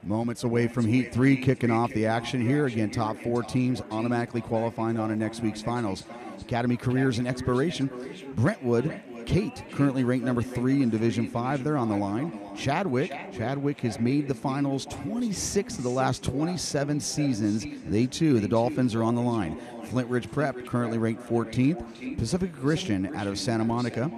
Moments away from Heat 3 kicking off the action here. Again, top 4 teams automatically qualifying on to next week's finals. Academy careers and exploration. Brentwood, Cate, currently ranked number 3 in Division 5. They're on the line. Chadwick has made the finals 26 of the last 27 seasons. They too, the Dolphins, are on the line. Flintridge Prep, currently ranked 14th. Pacific Christian out of Santa Monica.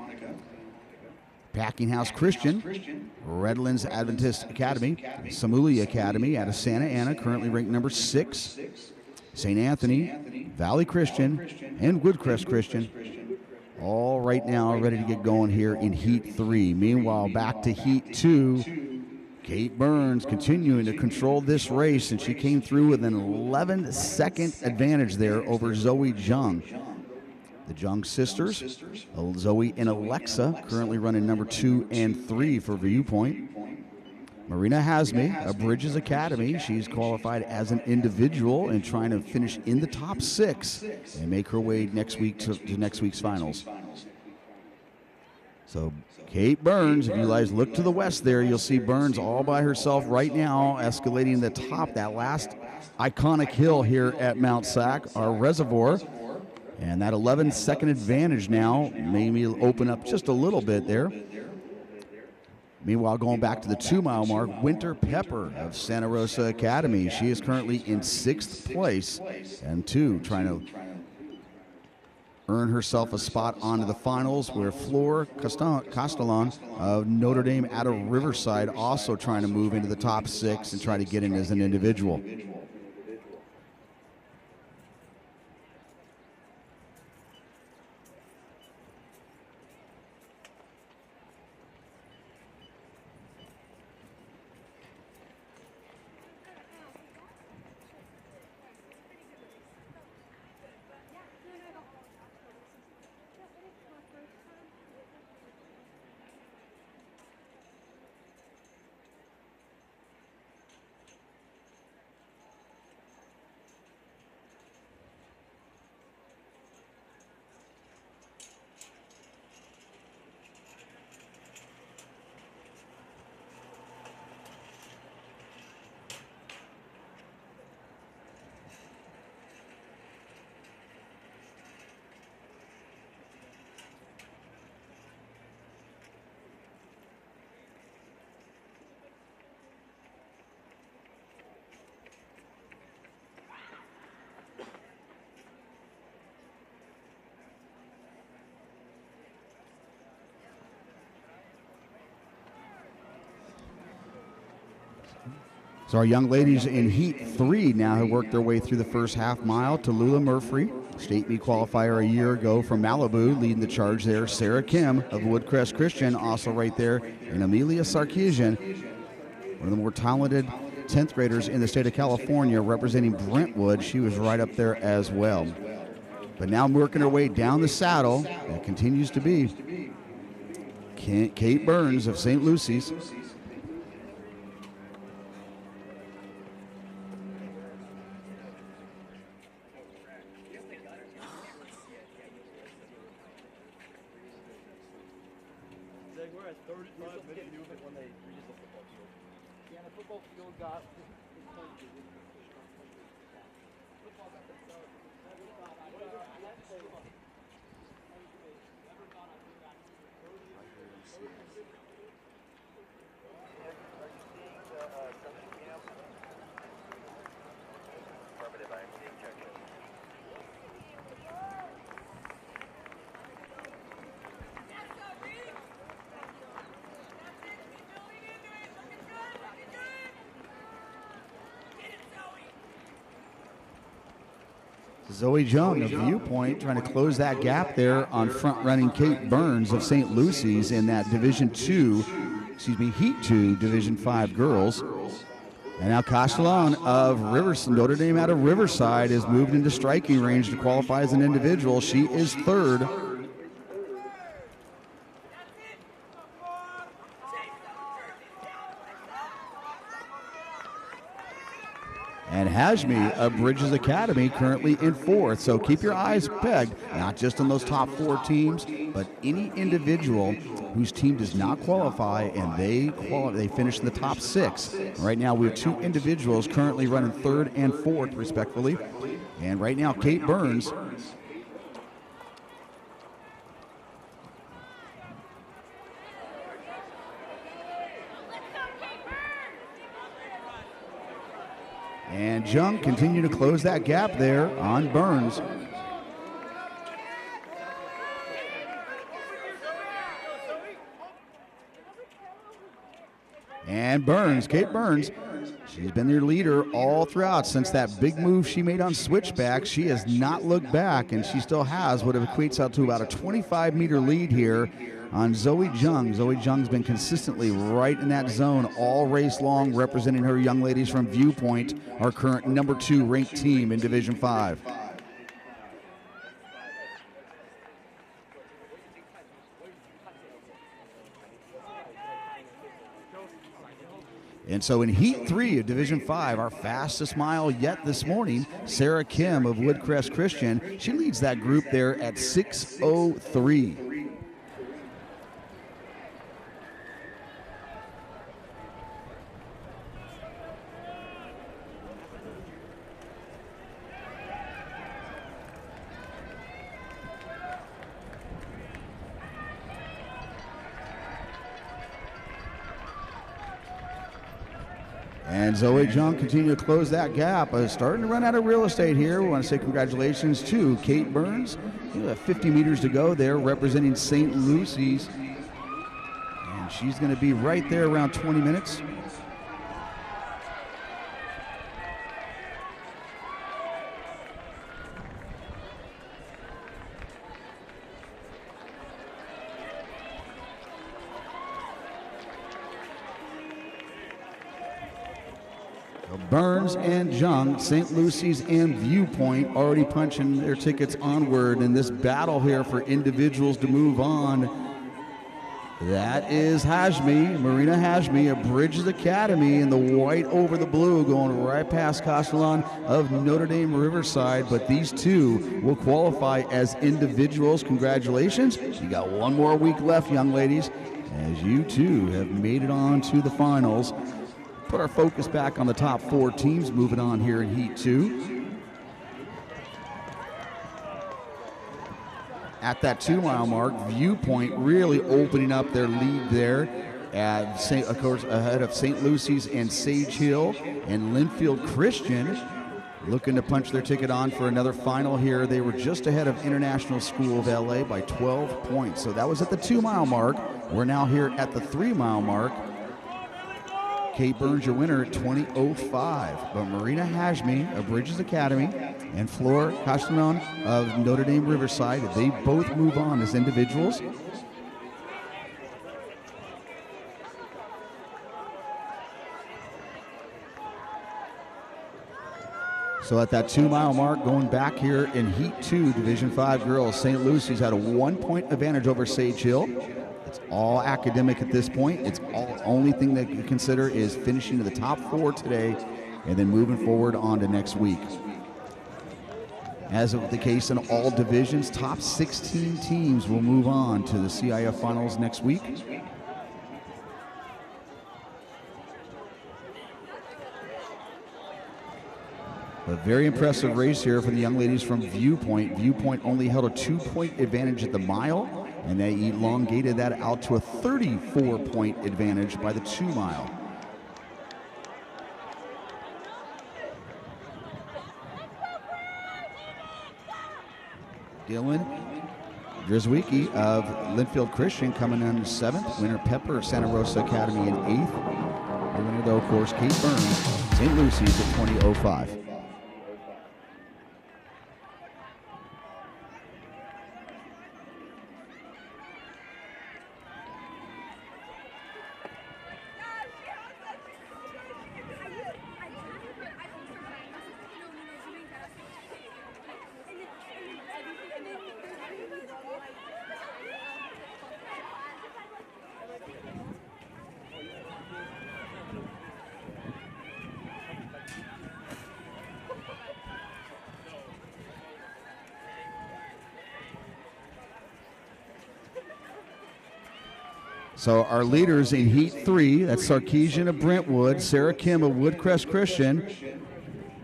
Packing House Christian, Redlands Adventist Academy, Amelia Academy out of Santa Ana, currently ranked number 6. St. Anthony, Valley Christian, and Woodcrest Christian, all right now ready to get going here in Heat 3. Meanwhile, back to Heat 2, Cate Burns continuing to control this race, and she came through with an 11-second advantage there over Zoe Jung. The Jung sisters, Zoe and Alexa, currently running number 2 and 3 for Viewpoint. Marina Hasme of Bridges Academy. She's qualified as an individual and trying to finish in the top 6 and make her way next week to next week's finals. So Cate Burns, if you guys look to the west there, you'll see Burns all by herself right now, escalating the top, that last iconic hill here at Mount Sac, our reservoir. And that 11-second advantage now maybe open up just a little bit there. Meanwhile, going back to the 2-mile mark, Winter Pepper of Santa Rosa Academy. She is currently in 6th place and trying to earn herself a spot onto the finals, where Flor Castellon of Notre Dame out of Riverside also trying to move into the top 6 and try to get in as an individual. So our young ladies in Heat 3 now have worked their way through the first half mile. Tallula Murphree, state meet qualifier a year ago from Malibu, leading the charge there. Sarah Kim of Woodcrest Christian, also right there. And Amelia Sarkisian, one of the more talented 10th graders in the state of California, representing Brentwood. She was right up there as well. But now working her way down the saddle, that continues to be Cate Burns of St. Lucy's. Zoe Jung of Viewpoint trying to close that gap there on front-running Cate Burns of St. Lucy's in that Heat 2 Division 5 girls. And now Castellon of Notre Dame out of Riverside is moved into striking range to qualify as an individual. She is 3rd. And Hashmi of Bridges Academy currently in 4th. So keep your eyes pegged, not just on those top 4 teams, but any individual whose team does not qualify and they finish in the top 6. Right now we have 2 individuals currently running 3rd and 4th respectively. And right now Cate Burns and Jung continue to close that gap there on Burns. And Burns, Cate Burns, she's been their leader all throughout since that big move she made on switchback. She has not looked back, and she still has what equates out to about a 25-meter lead here on Zoe Jung. Zoe Jung's been consistently right in that zone all race long, representing her young ladies from Viewpoint, our current number 2 ranked team in Division 5. And so in Heat 3 of Division 5, our fastest mile yet this morning, Sarah Kim of Woodcrest Christian. She leads that group there at 6:03. And Zoe Jung continue to close that gap. Starting to run out of real estate here. We want to say congratulations to Cate Burns. You have 50 meters to go there, representing St. Lucy's. And she's going to be right there around 20 minutes. Burns and Jung, St. Lucy's and Viewpoint already punching their tickets onward in this battle here for individuals to move on. That is Hashmi, Marina Hashmi of Bridges Academy in the white over the blue, going right past Castellan of Notre Dame Riverside. But these 2 will qualify as individuals. Congratulations. You got 1 more week left, young ladies, as you 2 have made it on to the finals. Put our focus back on the top 4 teams moving on here in Heat 2. At that 2-mile mark, Viewpoint really opening up their lead there of course, ahead of St. Lucy's and Sage Hill, and Linfield Christian looking to punch their ticket on for another final here. They were just ahead of International School of LA by 12 points. So that was at the 2-mile mark. We're now here at the 3-mile mark. Cate Burns, your winner at 20:05. But Marina Hashmi of Bridges Academy and Flor Castellan of Notre Dame Riverside, they both move on as individuals. So at that 2-mile mark, going back here in Heat 2, Division 5 girls, St. Lucy's had a 1-point advantage over Sage Hill. It's all academic at this point. It's all only thing that you consider is finishing to the top 4 today and then moving forward on to next week. As of the case in all divisions, top 16 teams will move on to the CIF finals next week. A very impressive race here for the young ladies from Viewpoint. Viewpoint only held a 2-point advantage at the mile, and they elongated that out to a 34-point advantage by the 2-mile. Dylan Drzewicki of Linfield Christian coming in 7th. Winner Pepper of Santa Rosa Academy in 8th. The winner, though, of course, Cate Burns, St. Lucy's at 20:05. So our leaders in Heat 3, that's Sarkisian of Brentwood, Sarah Kim of Woodcrest Christian,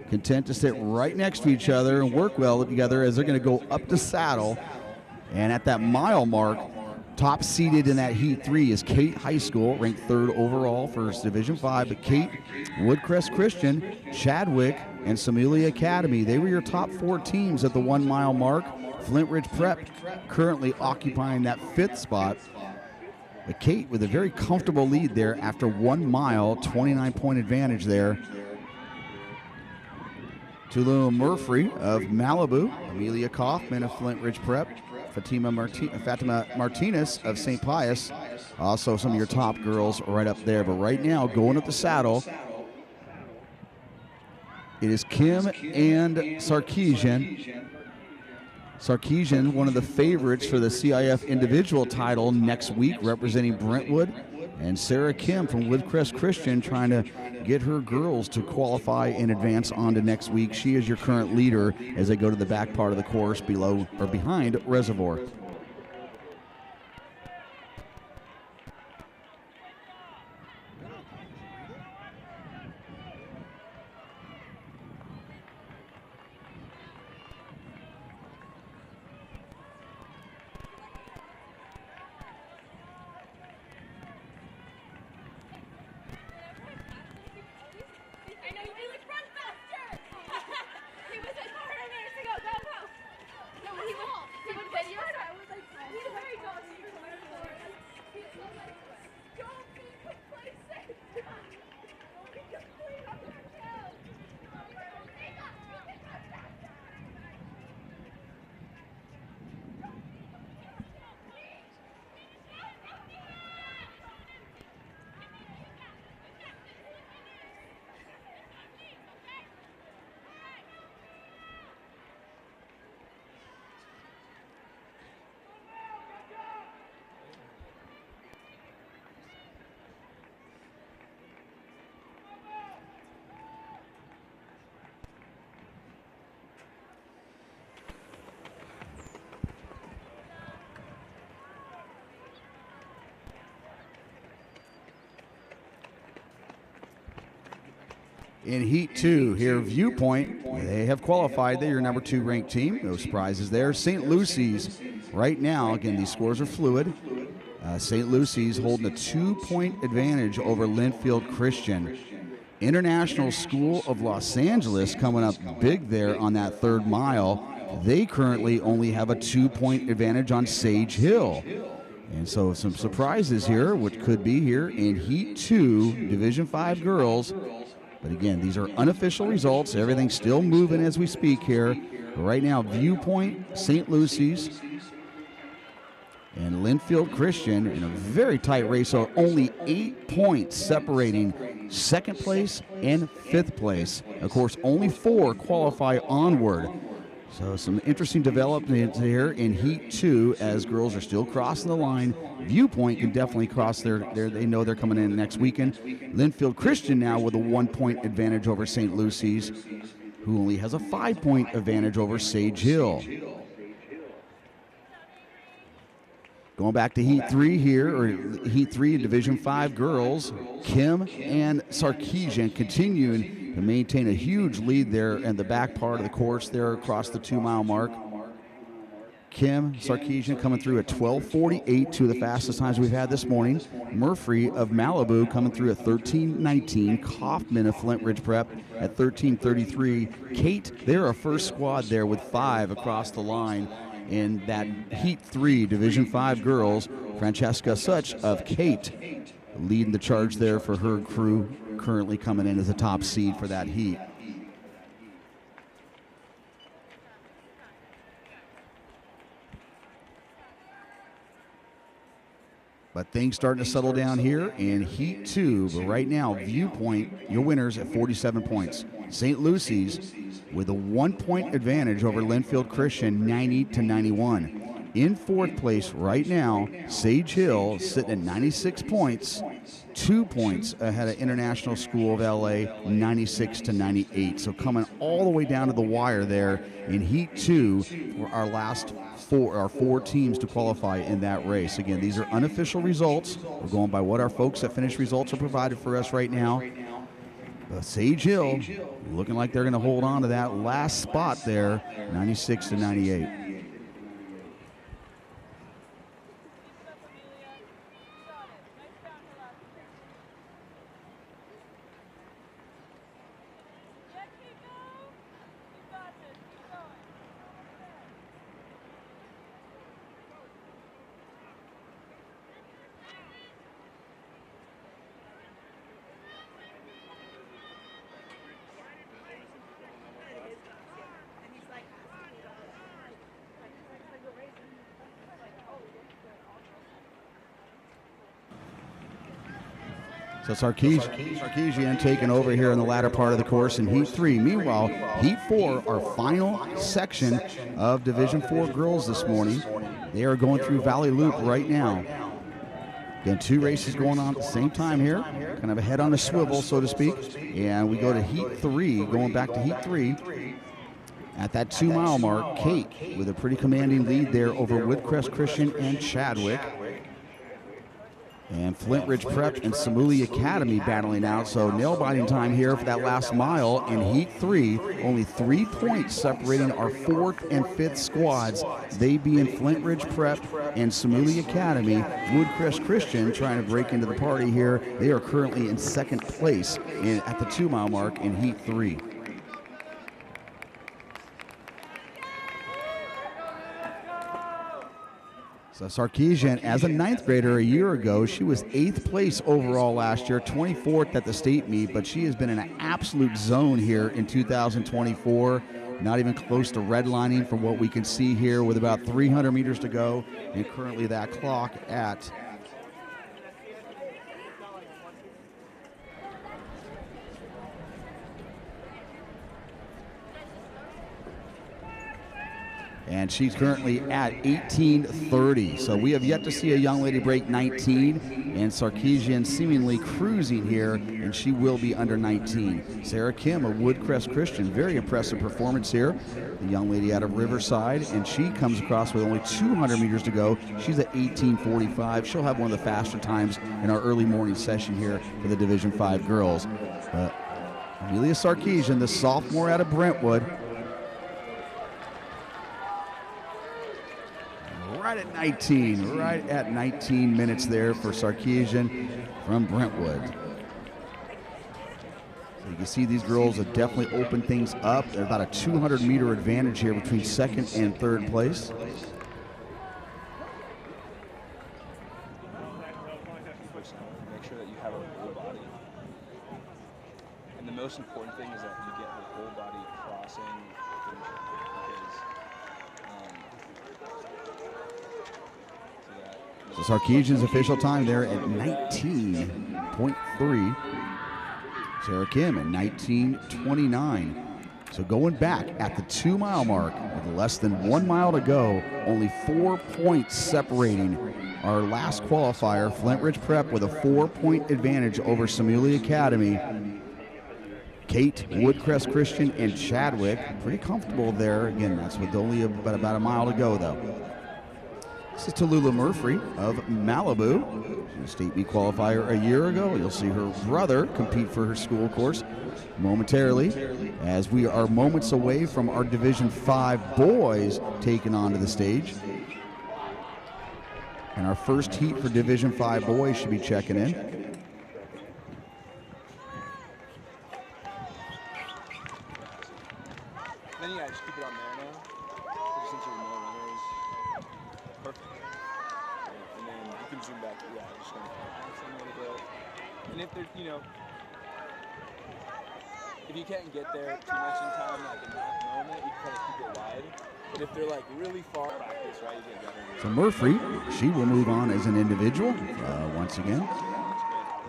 content to sit right next to each other and work well together as they're going to go up the saddle. And at that mile mark, top seeded in that Heat 3 is Cate High School, ranked 3rd overall for Division 5. But Cate, Woodcrest Christian, Chadwick, and Amelia Academy, they were your top 4 teams at the 1 mile mark. Flintridge Prep currently occupying that 5th spot. But Cate with a very comfortable lead there after 1 mile, 29-point advantage there. Tallula Murphree of Malibu, Amelia Kaufman of Flintridge Prep, Fatima Martinez of St. Pius. Also some of your top girls right up there. But right now, going up the saddle, it is Kim and Sarkisian. Sarkisian, one of the favorites for the CIF individual title next week, representing Brentwood. And Sarah Kim from Woodcrest Christian trying to get her girls to qualify and advance on to next week. She is your current leader as they go to the back part of the course below or behind Reservoir. In Heat 2, here Viewpoint, they have qualified. They're your number 2 ranked team. No surprises there. St. Lucy's right now, again, these scores are fluid. St. Lucy's holding a 2-point advantage over Linfield Christian. International School of Los Angeles coming up big there on that 3rd mile. They currently only have a 2-point advantage on Sage Hill. And so some surprises here, which could be here in Heat 2, Division 5 girls. But again, these are unofficial results. Everything's still moving as we speak here. But right now, Viewpoint, St. Lucy's, and Linfield Christian in a very tight race. So only 8 points separating 2nd place and 5th place. Of course, only 4 qualify onward. So some interesting developments here in Heat 2 as girls are still crossing the line. Viewpoint can definitely cross their they know they're coming in next weekend. Linfield Christian now with a 1-point advantage over St. Lucy's, who only has a 5-point advantage over Sage Hill. Going back to Heat 3 here, or Heat 3 in Division 5 girls, Kim and Sarkisian continuing to maintain a huge lead there in the back part of the course there across the 2-mile mark. Kim Sarkisian coming through at 12:48, 2 of the fastest times we've had this morning. Murphree of Malibu coming through at 13:19. Kaufman of Flintridge Prep at 13:33. Cate, they're a first squad there with 5 across the line. In that Heat 3 Division 5 girls, Francesca Sutch of Cate leading the charge there for her crew, currently coming in as a top seed for that heat. But things starting to settle down here in Heat 2. But right now, Viewpoint, your winners at 47 points. St. Lucy's with a 1-point advantage over Linfield Christian, 90-91. In fourth place right now, Sage Hill sitting at 96 points, 2 points ahead of International School of LA, 96 to 98. So coming all the way down to the wire there in Heat 2 for our last four teams to qualify in that race. Again, these are unofficial results. We're going by what our folks at Finish Results are provided for us right now. Sage Hill looking like they're going to hold on to that last spot there, 96 to 98. So Sarkisian taking over here in the latter part of the course in Heat 3. Meanwhile, Heat 4, our final section of Division 4 girls this morning. They are going through Valley Loop right now. Again, two races going on at the same time here, kind of a head on a swivel, so to speak. And we go to Heat 3, going back to Heat 3. At that 2 mile mark, Cate with a pretty commanding lead there over Woodcrest Christian and Chadwick. And Flintridge Prep and Amelia Academy battling out. So nail-biting time here for that last mile in Heat 3. Only 3 points separating our 4th and 5th squads. They being Flintridge Prep and Amelia Academy. Woodcrest Christian trying to break into the party here. They are currently in 2nd place at the 2 mile mark in Heat 3. So Sarkisian, as a 9th grader a year ago, she was 8th place overall last year, 24th at the state meet, but she has been in an absolute zone here in 2024. Not even close to redlining from what we can see here with about 300 meters to go, and currently that clock at and she's currently at 18:30. So we have yet to see a young lady break 19, and Sarkisian seemingly cruising here, and she will be under 19. Sarah Kim of Woodcrest Christian, very impressive performance here. The young lady out of Riverside, and she comes across with only 200 meters to go. She's at 18:45. She'll have one of the faster times in our early morning session here for the Division 5 girls. But Amelia Sarkisian, the sophomore out of Brentwood, right at 19 minutes there for Sarkisian from Brentwood. So you can see these girls have definitely opened things up. They're about a 200-meter advantage here between 2nd and 3rd place. Make sure that you have a whole body. And the most important thing is that you get her whole body crossing the finish line, So Sarkisian's official time there at 19.3. Sarah Kim at 19:29. So going back at the 2 mile mark with less than 1 mile to go, only 4 points separating our last qualifier, Flintridge Prep, with a 4-point advantage over Amelia Academy. Cate, Woodcrest Christian, and Chadwick pretty comfortable there. Again, that's with only about a mile to go though. This is Tallula Murphree of Malibu. She was a state meet qualifier a year ago. You'll see her brother compete for her school course momentarily, as we are moments away from our Division 5 boys taking onto the stage. And our first heat for Division 5 boys should be checking in. Then yeah, just keep it on there now. Since you're more runners. Perfect. And then you can zoom back. Yeah, just going to a little bit. And if there's, if you can't get there too much in time, like in that moment, you can kind of keep it wide. But if they're like really far practice, right, you get better. So Murphree, she will move on as an individual once again.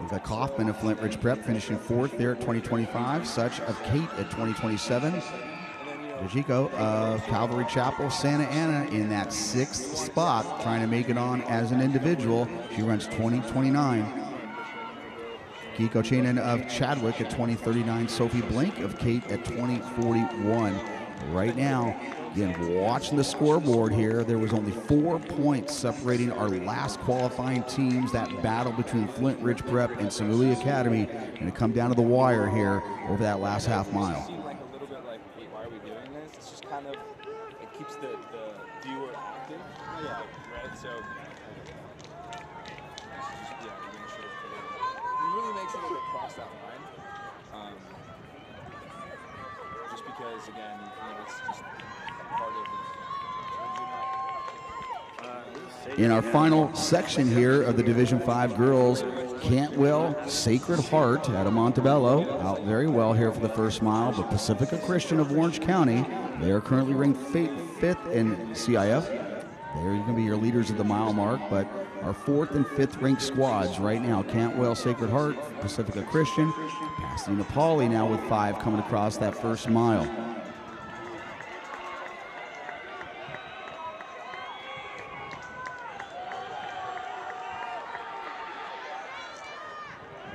We've got Kaufman of Flintridge Prep finishing 4th there at 2025. Sutch of Cate at 2027. DeChico of Calvary Chapel, Santa Ana in that 6th spot, trying to make it on as an individual. She runs 20:29. Kiko Chanan of Chadwick at 20:39. Sophie Blink of Cate at 20:41. Right now, again, watching the scoreboard here, there was only 4 points separating our last qualifying teams. That battle between Flintridge Prep and Amelia Academy, and it come down to the wire here over that last half mile. It seemed like a little bit like, wait, why are we doing this? It's just kind of, it keeps the viewer active. Yeah, right. So, it really makes it a little bit cross that line. Just because, again, it's just part of the. In our final section here of the Division 5 girls, Cantwell Sacred Heart out of Montebello out very well here for the first mile, but Pacifica Christian of Orange County, they are currently ranked 5th in CIF. They're going to be your leaders at the mile mark, but our 4th and 5th ranked squads right now, Cantwell Sacred Heart, Pacifica Christian, Pasadena Poly now with 5 coming across that first mile.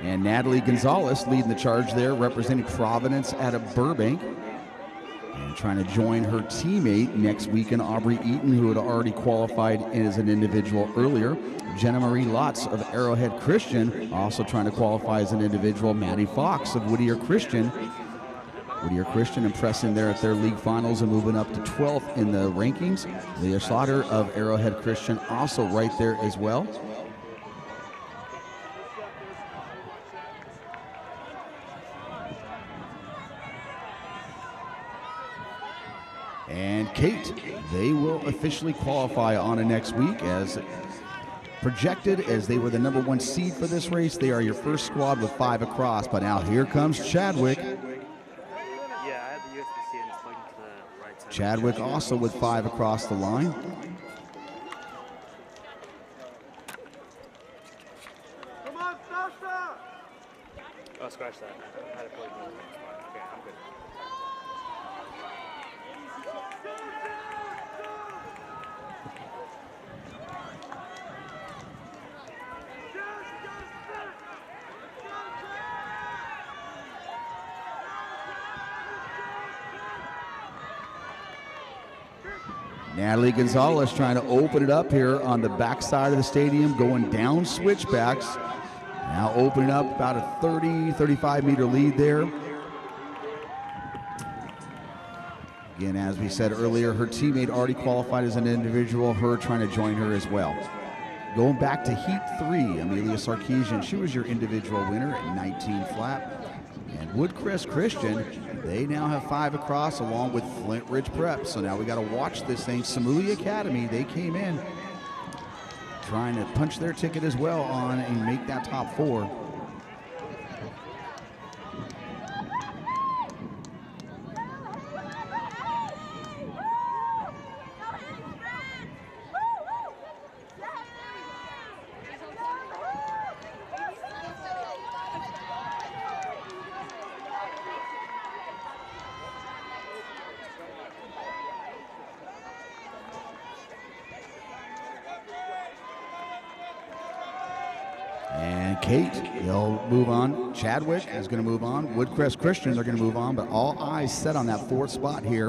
And Natalie Gonzalez leading the charge there, representing Providence out of Burbank. And trying to join her teammate next weekend, Aubrey Eaton, who had already qualified as an individual earlier. Jenna Marie Lotz of Arrowhead Christian, also trying to qualify as an individual. Maddie Fox of Whittier Christian. Whittier Christian impressing there at their league finals and moving up to 12th in the rankings. Leah Slaughter of Arrowhead Christian also right there as well. And Cate, they will officially qualify on to next week as projected, as they were the #1 seed for this race. They are your first squad with 5 across, but now here comes Chadwick. Chadwick also with 5 across the line. Oh, scratch that. I had to play okay, I'm good. Natalie Gonzalez trying to open it up here on the backside of the stadium, going down switchbacks. Now opening up about a 30, 35 meter lead there. Again, as we said earlier, her teammate already qualified as an individual, her trying to join her as well. Going back to Heat 3, Amelia Sarkisian, she was your individual winner at 19 flat. And Woodcrest Christian, they now have 5 across along with Flintridge Prep. So now we got to watch this thing. Amelia Academy, they came in trying to punch their ticket as well on and make that top 4. And Cate, they'll move on. Chadwick is going to move on. Woodcrest Christian, they're going to move on. But all eyes set on that 4th spot here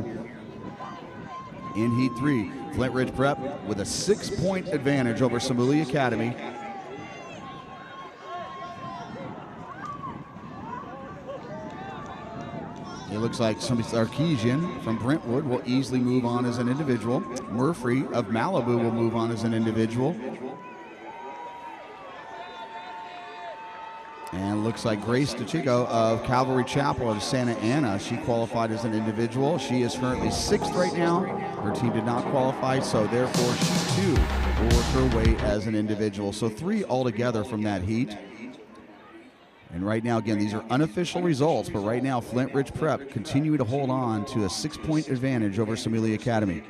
in Heat 3. Flintridge Prep with a 6-point advantage over Amelia Academy. It looks like Sarkisian from Brentwood will easily move on as an individual. Murphree of Malibu will move on as an individual. And looks like Grace DeChico of Calvary Chapel of Santa Ana. She qualified as an individual. She is currently 6th right now. Her team did not qualify, so therefore she too will work her way as an individual. So 3 altogether from that heat. And right now, again, these are unofficial results, but right now Flintridge Prep continue to hold on to a 6-point advantage over Amelia Academy.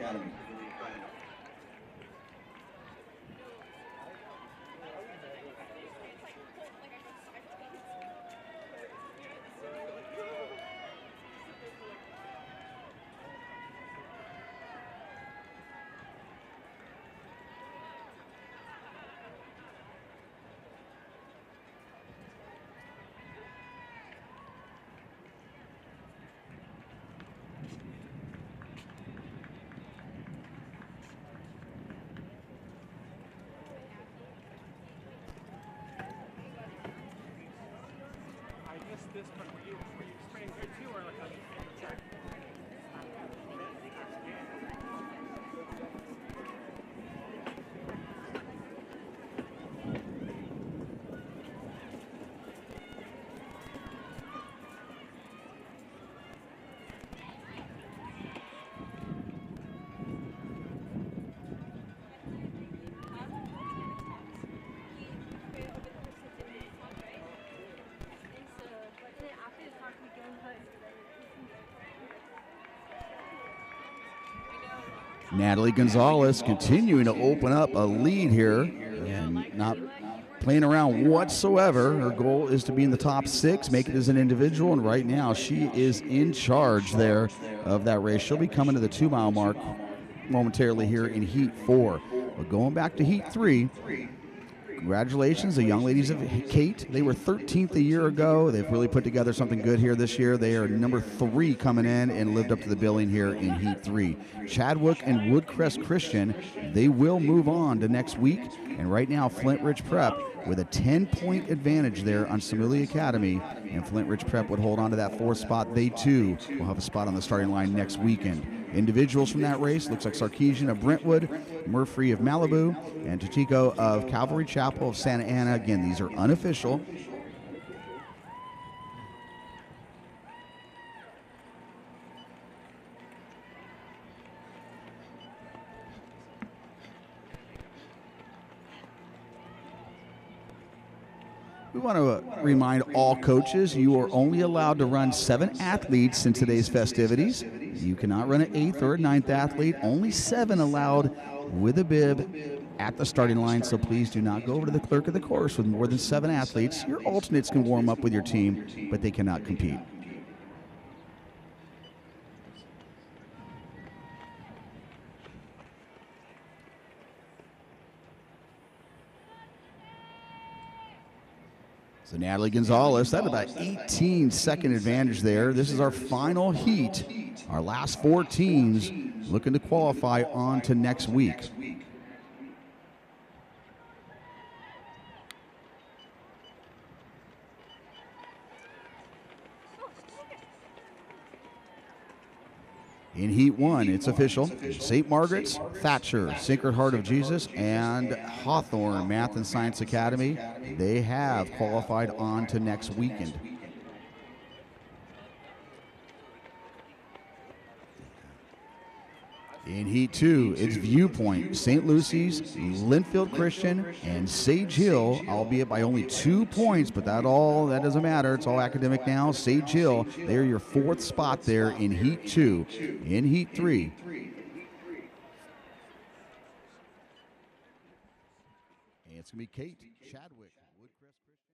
this, but were you spraying here too, or like on the track? Natalie Gonzalez continuing to open up a lead here and not playing around whatsoever. Her goal is to be in the top 6, make it as an individual, and right now she is in charge there of that race. She'll be coming to the 2-mile mark momentarily here in Heat 4. But going back to Heat 3, congratulations, the young ladies of Cate. They were 13th a year ago. They've really put together something good here this year. They are number 3 coming in and lived up to the billing here in Heat 3. Chadwick and Woodcrest Christian, they will move on to next week. And right now, Flintridge Prep with a 10-point advantage there on Amelia Academy. And Flintridge Prep would hold on to that 4th spot. They, too, will have a spot on the starting line next weekend. Individuals from that race, looks like Sarkisian of Brentwood, Murphree of Malibu, and Tutico of Calvary Chapel of Santa Ana. Again, these are unofficial. We want to remind all coaches you are only allowed to run 7 athletes in today's festivities. You cannot run an 8th or a 9th athlete. Only 7 allowed with a bib at the starting line, so please do not go over to the clerk of the course with more than 7 athletes. Your alternates can warm up with your team, but they cannot compete. So Natalie Gonzalez, that about 18-second advantage there. This is our final heat. Our last 4 teams looking to qualify on to next week. In Heat 1, it's official. St. Margaret's, Thatcher, Sacred Heart of Jesus, and Hawthorne Math and Science Academy, they have qualified on to next weekend. In Heat 2, it's Viewpoint, St. Lucy's, Linfield Christian, and Sage Hill, albeit by only 2 points, but that doesn't matter. It's all academic now. Sage Hill, they're your 4th spot there in Heat 2. In Heat 3, it's going to be Cate, Chadwick, Woodcrest Christian.